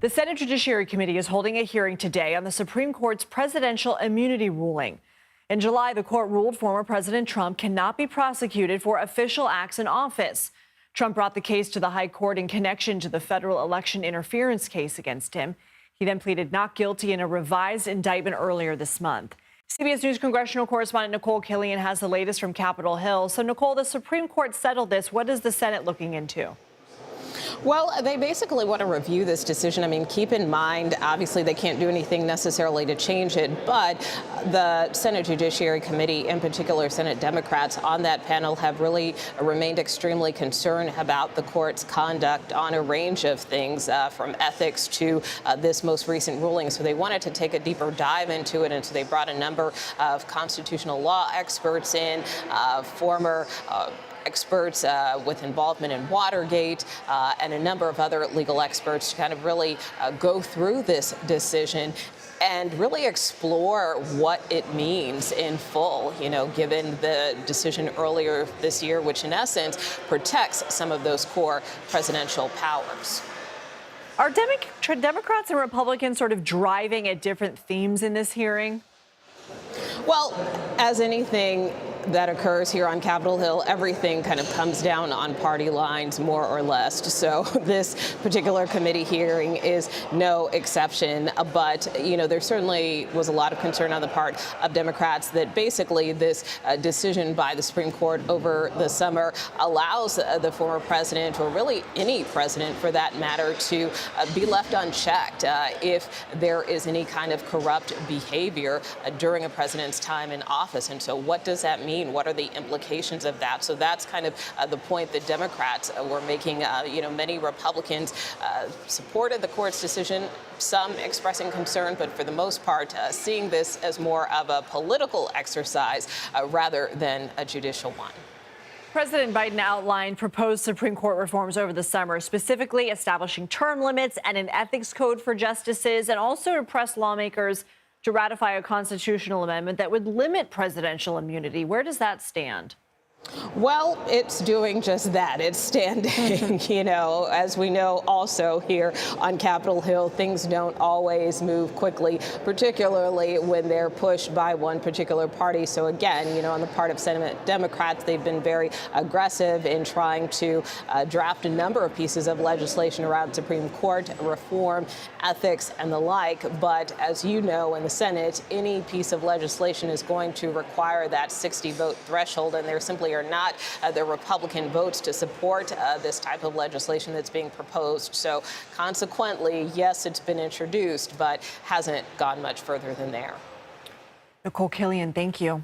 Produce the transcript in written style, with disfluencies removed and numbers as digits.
The Senate Judiciary Committee is holding a hearing today on the Supreme Court's presidential immunity ruling. In July, the court ruled former President Trump cannot be prosecuted for official acts in office. Trump brought the case to the High Court in connection to the federal election interference case against him. He then pleaded not guilty in a revised indictment earlier this month. CBS News congressional correspondent Nikole Killion has the latest from Capitol Hill. So, Nikole, the Supreme Court settled this. What is the Senate looking into? Well, they basically want to review this decision. I mean, keep in mind, obviously, they can't do anything necessarily to change it, but the Senate Judiciary Committee, in particular, Senate Democrats on that panel have really remained extremely concerned about the court's conduct on a range of things, from ethics to this most recent ruling. So they wanted to take a deeper dive into it, and so they brought a number of constitutional law experts in, former experts with involvement in Watergate, and a number of other legal experts to kind of really go through this decision and really explore what it means in full, given the decision earlier this year, which in essence protects some of those core presidential powers. Are Democrats and Republicans sort of driving at different themes in this hearing? Well, as anything that occurs here on Capitol Hill, everything kind of comes down on party lines, more or less. So this particular committee hearing is no exception. But, there certainly was a lot of concern on the part of Democrats that basically this decision by the Supreme Court over the summer allows the former president, or really any president for that matter, to be left unchecked if there is any kind of corrupt behavior during a president's time in office. And so what does that mean? What are the implications of that? So that's kind of the point that Democrats were making. Many Republicans supported the court's decision, some expressing concern, but for the most part, seeing this as more of a political exercise rather than a judicial one. President Biden outlined proposed Supreme Court reforms over the summer, specifically establishing term limits and an ethics code for justices, and also to press lawmakers to ratify a constitutional amendment that would limit presidential immunity. Where does that stand? Well, it's doing just that. It's standing. As we know also here on Capitol Hill, things don't always move quickly, particularly when they're pushed by one particular party. So again, on the part of Senate Democrats, they've been very aggressive in trying to draft a number of pieces of legislation around Supreme Court reform, ethics, and the like. But as you know, in the Senate, any piece of legislation is going to require that 60-vote threshold, and there simply are not the Republican votes to support this type of legislation that's being proposed. So consequently, yes, it's been introduced, but hasn't gone much further than there. Nikole Killion, thank you.